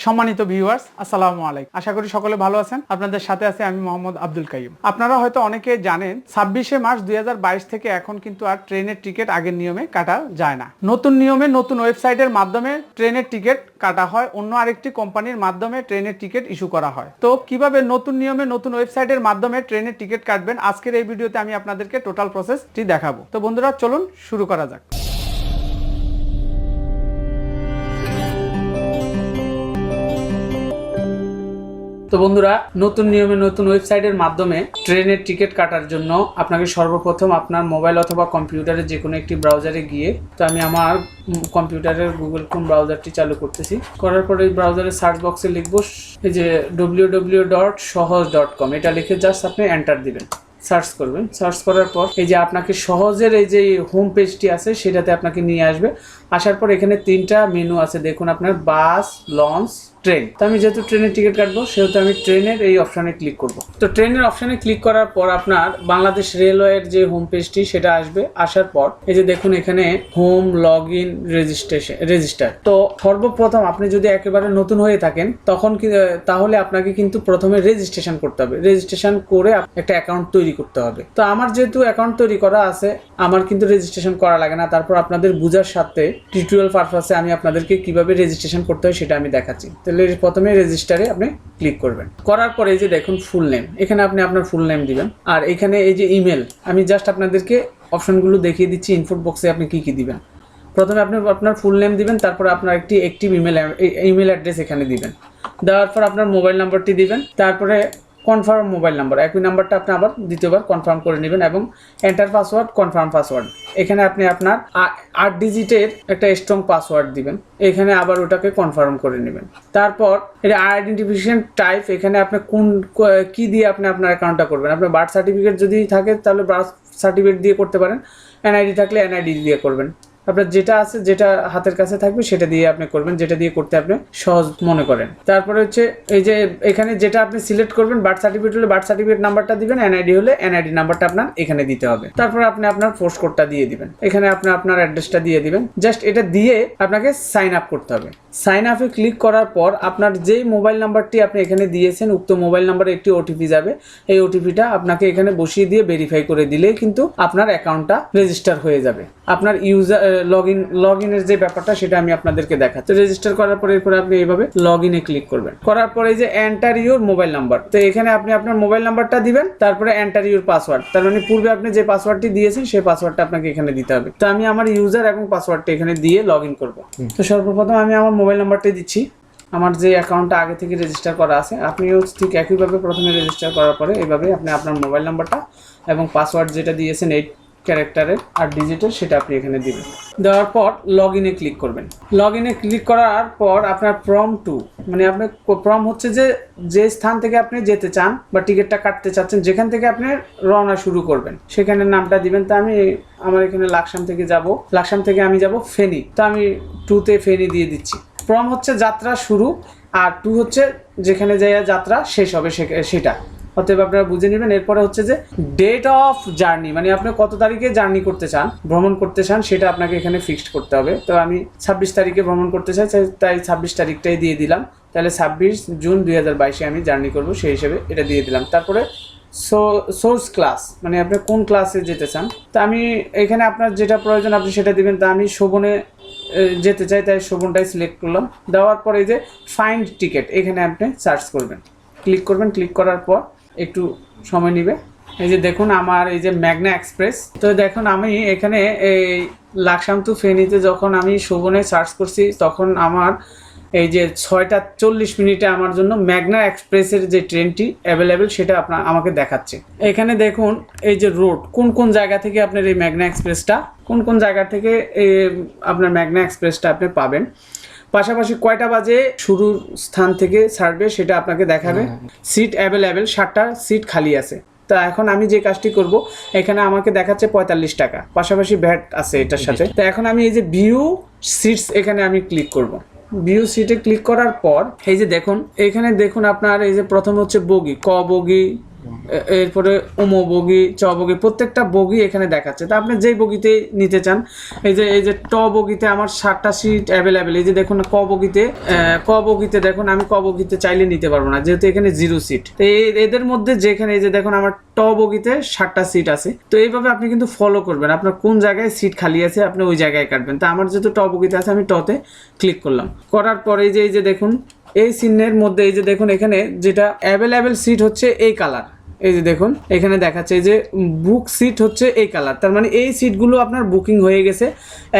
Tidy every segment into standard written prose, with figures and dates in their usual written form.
সম্মানিত ভিউয়ার্স, আসসালামু আলাইকুম। আশা করি সকলে ভালো আছেন। আপনাদের সাথে আছে আমি মোহাম্মদ আব্দুল কাইয়ুম। আপনারা হয়তো অনেকে জানেন 26শে মার্চ 2022 থেকে এখন কিন্তু আর ট্রেনের টিকিট আগের নিয়মে কাটা যায় না। নতুন নিয়মে নতুন ওয়েবসাইটের মাধ্যমে ট্রেনের টিকিট কাটা হয়, অন্য আরেকটি কোম্পানির মাধ্যমে ট্রেনের টিকিট ইস্যু করা হয়। তো কিভাবে নতুন নিয়মে নতুন ওয়েবসাইটের মাধ্যমে ট্রেনের টিকিট কাটবেন, আজকের এই ভিডিওতে আমি আপনাদেরকে টোটাল প্রসেসটি দেখাবো। তো বন্ধুরা চলুন শুরু করা যাক। তো বন্ধুরা, নতুন নিয়মে নতুন ওয়েবসাইটের মাধ্যমে ট্রেনের টিকিট কাটার জন্য আপনাকে সর্বপ্রথম আপনার মোবাইল অথবা কম্পিউটারের যে কোনো একটি ব্রাউজারে গিয়ে, তো আমি আমার কম্পিউটারের গুগল ক্রোম ব্রাউজারটি চালু করতেছি। করার পরে এই ব্রাউজারের সার্চ বক্সে লিখবো এই যে www.sohoj.com, এটা লিখে জাস্ট আপনি এন্টার দিবেন, সার্চ করবেন। সার্চ করার পর এই যে আপনাকে সহজের এই যে হোম পেজটি আছে সেটাতে আপনাকে নিয়ে আসবে। আসার পর এখানে তিনটা মেনু আছে, দেখুন আপনার বাস, লঞ্চ, ট্রেন। তো আমি যেহেতু ট্রেনের টিকিট কাটবো সেহেতু আমি ট্রেনের এই অপশানে ক্লিক করব। তো ট্রেনের অপশানে ক্লিক করার পর আপনার বাংলাদেশ রেলওয়ের যে হোম পেজটি সেটা আসবে। আসার পর এই যে দেখুন এখানে হোম, লগ ইন, রেজিস্টার। তো সর্বপ্রথম আপনি যদি একেবারে নতুন হয়ে থাকেন তখন তাহলে আপনাকে কিন্তু প্রথমে রেজিস্ট্রেশন করতে হবে। রেজিস্ট্রেশন করে একটা অ্যাকাউন্ট তৈরি করতে হবে। তো আমার যেহেতু অ্যাকাউন্ট তৈরি করা আছে, আমার কিন্তু রেজিস্ট্রেশন করা লাগে না। তারপর আপনাদের বুঝার সাথে টিউটোরিয়াল পারপাসে আমি আপনাদেরকে কিভাবে রেজিস্ট্রেশন করতে হয় সেটা আমি দেখাচ্ছি। তাহলে প্রথমে রেজিস্টারে আপনি ক্লিক করবেন। করার পরে এই যে দেখুন ফুল নেম, এখানে আপনি আপনার ফুল নেম দিবেন। আর এখানে এই যে ইমেল, আমি জাস্ট আপনাদেরকে অপশনগুলো দেখিয়ে দিচ্ছি ইনপুট বক্সে আপনি কি কি দিবেন। প্রথমে আপনি আপনার ফুল নেম দিবেন, তারপর আপনার একটি অ্যাক্টিভ ইমেল অ্যাড্রেস এখানে দিবেন। দেওয়ার পর আপনার মোবাইল নাম্বারটি দিবেন, তারপরে কনফার্ম মোবাইল নাম্বার, একই নাম্বারটা আপনি আবার দ্বিতীয়বার কনফার্ম করে নেবেন এবং এন্টার পাসওয়ার্ড, কনফার্ম পাসওয়ার্ড। এখানে আপনি আপনার 8 ডিজিটের একটা স্ট্রং পাসওয়ার্ড দিবেন, এখানে আবার ওটাকে কনফার্ম করে নেবেন। তারপর এটা আইডেন্টিফিকেশন টাইপ, এখানে আপনি কি দিয়ে আপনি আপনার অ্যাকাউন্টটা করবেন। আপনার বার্থ সার্টিফিকেট যদি থাকে তাহলে বার্থ সার্টিফিকেট দিয়ে করতে পারেন, এনআইডি থাকলে এনআইডি দিয়ে করবেন। আপনার যেটা আছে, যেটা হাতের কাছে থাকবে সেটা দিয়ে আপনি করবেন, যেটা দিয়ে করতে আপনি সহজ মনে করেন। তারপরে হচ্ছে এই যে এখানে যেটা আপনি সিলেক্ট করবেন, বার্থ সার্টিফিকেট হলে বার্থ সার্টিফিকেট নাম্বারটা দিবেন, এনআইডি হলে এনআইডি নাম্বারটা আপনার এখানে দিতে হবে। তারপর আপনি আপনার পোস্ট কোডটা দিয়ে দিবেন, এখানে আপনি আপনার অ্যাড্রেসটা দিয়ে দিবেন। জাস্ট এটা দিয়ে আপনাকে সাইন আপ করতে হবে। সাইন আপে ক্লিক করার পর আপনার যেই মোবাইল নাম্বারটি আপনি এখানে দিয়েছেন, উক্ত মোবাইল নাম্বারে একটি ওটিপি যাবে। এই ওটিপিটা আপনাকে এখানে বসিয়ে দিয়ে ভেরিফাই করে দিলেই কিন্তু আপনার অ্যাকাউন্টটা রেজিস্টার হয়ে যাবে। আপনার ইউজার লগ ইনের যে ব্যাপারটা সেটা আমি আপনাদেরকে দেখাচ্ছি। রেজিস্টার করার পরে এরপরে আপনি এইভাবে লগ ইনে ক্লিক করবেন। করার পরে যে এন্টার ইউর মোবাইল নাম্বার, তো এখানে আপনি আপনার মোবাইল নাম্বারটা দিবেন, তারপরে এন্টার ইউর পাসওয়ার্ড, তার মানে পূর্বে আপনি যে পাসওয়ার্ডটি দিয়েছেন সেই পাসওয়ার্ডটা আপনাকে এখানে দিতে হবে। তো আমি আমার ইউজার এবং পাসওয়ার্ডটা এখানে দিয়ে লগ ইন করবো। তো সর্বপ্রথম আমি আমার মোবাইল নাম্বারটা দিচ্ছি, আমার যে অ্যাকাউন্টটা আগে থেকে রেজিস্টার করা আছে। আপনিও ঠিক একইভাবে প্রথমে রেজিস্টার করার পরে এইভাবে আপনি আপনার মোবাইল নাম্বারটা এবং পাসওয়ার্ড যেটা দিয়েছেন 8 ক্যারেক্টারের 8 ডিজিটের সেটা আপনি এখানে দিবেন। দেওয়ার পর লগ ইনে ক্লিক করবেন। লগ ইনে ক্লিক করার পর আপনার প্রম টু, মানে আপনার প্রম হচ্ছে যে স্থান থেকে আপনি যেতে চান বা টিকিটটা কাটতে চাচ্ছেন, যেখান থেকে আপনি রওনা শুরু করবেন সেখানে নামটা দিবেন। তো আমার এখানে লাকসাম থেকে যাব, লাকসাম থেকে আমি যাব ফেনী, তো আমি 2তে ফেনী দিয়ে দিচ্ছি। প্রম হচ্ছে যাত্রা শুরু, আর 2 হচ্ছে যেখানে যাই যাত্রা শেষ হবে সেটা, অতএব আপনারা বুঝে নেবেন। এরপরে হচ্ছে যে ডেট অফ জার্নি, মানে আপনি কত তারিখে জার্নি করতে চান, ভ্রমণ করতে চান, সেটা আপনাকে এখানে ফিক্সড করতে হবে। তো আমি 26 তারিখে ভ্রমণ করতে চাই, তাই 26 তারিখটাই দিয়ে দিলাম। তাহলে 26 জুন 2022 আমি জার্নি করব, সেই হিসেবে এটা দিয়ে দিলাম। তারপরে সোর্স ক্লাস, মানে আপনি কোন ক্লাসে যেতে চান। তো আমি এখানে আপনার যেটা প্রয়োজন আপনি সেটা দিবেন। তা আমি শোভনে যেতে চাই, তাই শোভনটাই সিলেক্ট করলাম। দেওয়ার পরে এই যে ফাইন্ড টিকিট, এখানে আপনি সার্চ করবেন, ক্লিক করবেন। ক্লিক করার পর একটু সময় নেবে। এই যে দেখুন আমার এই যে ম্যাগনা এক্সপ্রেস, তো দেখুন আমি এখানে এই লাকসাম টু ফেনীতে যখন আমি শোভনে সার্চ করছি তখন আমার এই যে 6টা 40 আমার জন্য ম্যাগনা এক্সপ্রেসের যে ট্রেনটি অ্যাভেলেবেল সেটা আমাকে দেখাচ্ছে। এখানে দেখুন এই যে রোড, কোন কোন জায়গা থেকে আপনার এই ম্যাগনা এক্সপ্রেসটা, কোন কোন জায়গা থেকে আপনার ম্যাগনা এক্সপ্রেসটা আপনি পাবেন। পাশাপাশি কয়টা বাজে শুরুর স্থান থেকে ছাড়বে সেটা আপনাকে দেখাবে। সিট অ্যাভেলেবেল, 7টা সিট খালি আছে। তা এখন আমি যে কাজটি করব, এখানে আমাকে দেখাচ্ছে 45 টাকা, পাশাপাশি ভ্যাট আছে এটার সাথে। তো এখন আমি এই যে ভিউ সিটস, এখানে আমি ক্লিক করব। ভিউ সিটে ক্লিক করার পর এই যে দেখুন এখানে দেখুন আপনার এই যে প্রথম হচ্ছে বগি, ক বগি, এরপরে ওমো বগি, চ বগি, প্রত্যেকটা বগি এখানে দেখাচ্ছে। তা আপনি যেই বগিতে নিতে চান, এই যে ট বগিতে আমার 7টা সিট অ্যাভেলেবেল। এই যে দেখুন ক বগিতে দেখুন, আমি ক বগিতে চাইলে নিতে পারবো না, যেহেতু এখানে 0 সিট। তো এদের মধ্যে যেখানে এই যে দেখুন আমার ট বগিতে 7টা সিট আছে। তো এইভাবে আপনি কিন্তু ফলো করবেন, আপনার কোন জায়গায় সিট খালি আছে আপনি ওই জায়গায় কাটবেন। তা আমার যেহেতু ট বগিতে আছে, আমি টতে ক্লিক করলাম। করার পরে এই যে দেখুন এই চিহ্নের মধ্যে এই যে দেখুন এখানে যেটা অ্যাভেলেবেল সিট হচ্ছে এই কালার। এই যে দেখুন এখানে দেখাচ্ছে যে বুক সিট হচ্ছে এই কালার, তার মানে এই সিটগুলো আপনার বুকিং হয়ে গেছে।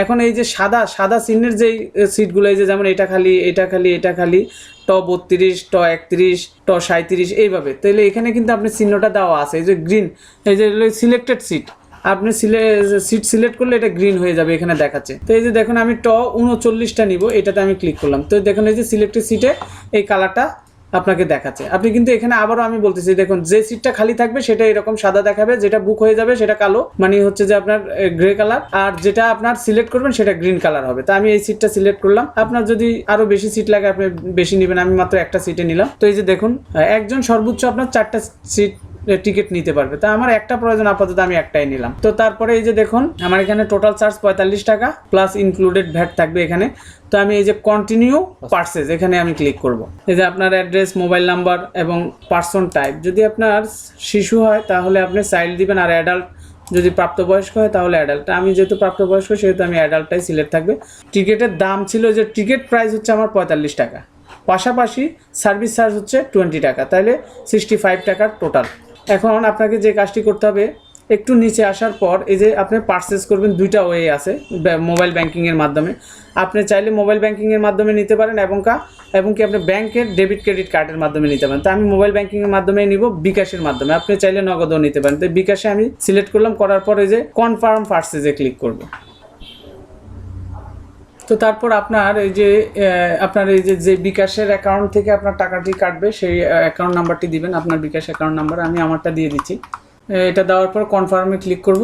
এখন এই যে সাদা চিহ্নের যেই সিটগুলো, এই যে যেমন এটা খালি ট 32, ট 31, ট 37 এইভাবে। তাহলে এখানে কিন্তু আপনি চিহ্নটা দেওয়া আছে, এই যে গ্রিন, এই যে সিলেক্টেড সিট। আপনি সিট সিলেক্ট করলে এটা গ্রিন হয়ে যাবে, এখানে দেখাচ্ছে। তো এই যে দেখুন আমি ট 39টা নিব, এটাতে আমি ক্লিক করলাম। তো দেখুন এই যে সিলেক্টেড সিটে এই কালারটা আপনাকে দেখাচ্ছে। আপনি কিন্তু এখানে আবারও আমি বলতেছি, দেখুন যে সিটটা খালি থাকবে সেটা এরকম সাদা দেখাবে, যেটা বুক হয়ে যাবে সেটা কালো, মানে হচ্ছে যে আপনার গ্রে কালার, আর যেটা আপনার সিলেক্ট করবেন সেটা গ্রিন কালার হবে। তো আমি এই সিটটা সিলেক্ট করলাম। আপনার যদি আরো বেশি সিট লাগে আপনি বেশি নেবেন, আমি মাত্র একটা সিটে নিলাম। তো এই যে দেখুন একজন সর্বোচ্চ আপনার 4টা সিট টিকিট নিতে পারবে। তা আমার একটা প্রয়োজন, আপাতত আমি একটাই নিলাম। তো তারপরে এই যে দেখুন আমার এখানে টোটাল চার্জ 45 টাকা প্লাস ইনক্লুডেড ভ্যাট থাকবে এখানে। তো আমি এই যে কন্টিনিউ পারচেজ এখানে আমি ক্লিক করব। এই যে আপনার অ্যাড্রেস, মোবাইল নাম্বার এবং পার্সন টাইপ, যদি আপনার শিশু হয় তাহলে আপনি চাইল্ড দিবেন, আর অ্যাডাল্ট যদি প্রাপ্তবয়স্ক হয় তাহলে অ্যাডাল্ট। আমি যেহেতু প্রাপ্তবয়স্ক সেহেতু আমি অ্যাডাল্টটাই সিলেক্ট থাকবে। টিকিটের দাম ছিল যে টিকিট প্রাইস হচ্ছে আমার 45 টাকা, পাশাপাশি সার্ভিস চার্জ হচ্ছে 20 টাকা, তাহলে 65 টাকার টোটাল। এখন আপনাকে যে কাজটি করতে হবে, একটু নিচে আসার পর এই যে আপনি পারচেজ করবেন, 2টা ওয়ে আছে মোবাইল ব্যাংকিংয়ের মাধ্যমে। আপনি চাইলে মোবাইল ব্যাংকিংয়ের মাধ্যমে নিতে পারেন এবং কি আপনি ব্যাংকের ডেবিট ক্রেডিট কার্ডের মাধ্যমে নিতে পারেন। তো আমি মোবাইল ব্যাংকিংয়ের মাধ্যমে নিব, বিকাশের মাধ্যমে। আপনি চাইলে নগদও নিতে পারেন। তো বিকাশে আমি সিলেক্ট করলাম, করার পর এই যে কনফার্ম পারচেজে ক্লিক করব। তো তারপর আপনার এই যে বিকাশের অ্যাকাউন্ট থেকে আপনার টাকাটি কাটবে, সেই অ্যাকাউন্ট নাম্বারটি দিবেন, আপনার বিকাশ অ্যাকাউন্ট নাম্বার। আমি আমারটা দিয়ে দিচ্ছি। এটা দেওয়ার পর কনফার্মে ক্লিক করব।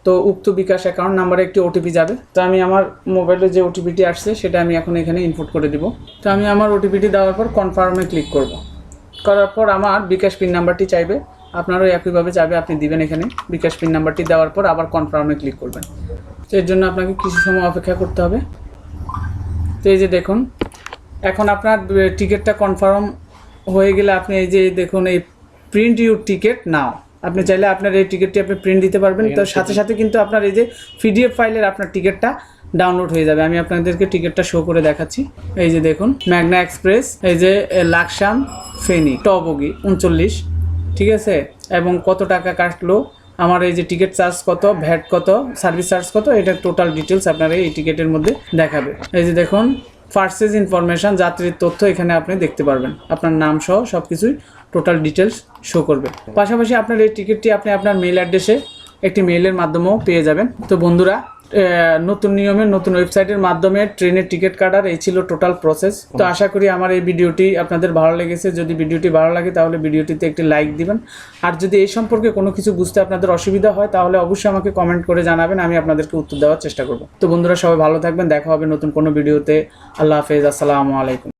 তো উক্ত বিকাশ অ্যাকাউন্ট নাম্বারে একটি ওটিপি যাবে। তো আমি আমার মোবাইলে যে ওটিপিটি আসছে সেটা আমি এখন এখানে ইনপুট করে দিব। তো আমি আমার ওটিপিটি দেওয়ার পর কনফার্মে ক্লিক করব। করার পর আমার বিকাশ পিন নাম্বারটি চাইবে, আপনারও একইভাবে চাইবে, আপনি দিবেন এখানে বিকাশ পিন নাম্বারটি দেওয়ার পর আবার কনফার্মে ক্লিক করবেন। তো এর জন্য আপনাকে কিছু সময় অপেক্ষা করতে হবে। তো এই যে দেখুন এখন আপনার টিকিটটা কনফার্ম হয়ে গেলে আপনি এই যে দেখুন এই প্রিন্ট ইউর টিকিট নাও, আপনি চাইলে আপনার এই টিকিটটি আপনি প্রিন্ট দিতে পারবেন। তো সাথে সাথে কিন্তু আপনার এই যে পিডিএফ ফাইলের আপনার টিকিটটা ডাউনলোড হয়ে যাবে। আমি আপনাদেরকে টিকিটটা শো করে দেখাচ্ছি। এই যে দেখুন ম্যাগনা এক্সপ্রেস, এই যে লাকসাম ফেনী ট বগি 39, ঠিক আছে, এবং কত টাকা কাটলো, আমার এই যে টিকিট চার্জ কত, ভ্যাট কত, সার্ভিস চার্জ কত, এটা টোটাল ডিটেলস আপনার এই টিকিটের মধ্যে দেখাবে। এই যে দেখুন পারচেজ ইনফরমেশন, যাত্রীর তথ্য এখানে আপনি দেখতে পারবেন, আপনার নাম সহ সব কিছুই টোটাল ডিটেলস শো করবে। পাশাপাশি আপনার এই টিকিটটি আপনি আপনার মেইল অ্যাড্রেসে একটি মেইলের মাধ্যমেও পেয়ে যাবেন। তো বন্ধুরা, নতুন নিয়মে নতুন ওয়েবসাইটের মাধ্যমে ট্রেনের টিকিট কাটার এই ছিল টোটাল প্রসেস। তো আশা করি আমার এই ভিডিওটি আপনাদের ভালো লেগেছে। যদি ভিডিওটি ভালো লাগে তাহলে ভিডিওটিতে একটি লাইক দিবেন, আর যদি এই সম্পর্কে কোনো কিছু বুঝতে আপনাদের অসুবিধা হয় তাহলে অবশ্যই আমাকে কমেন্ট করে জানাবেন, আমি আপনাদেরকে উত্তর দেওয়ার চেষ্টা করব। তো বন্ধুরা সবাই ভালো থাকবেন, দেখা হবে নতুন কোনো ভিডিওতে। আল্লাহ হাফেজ, আসসালামু আলাইকুম।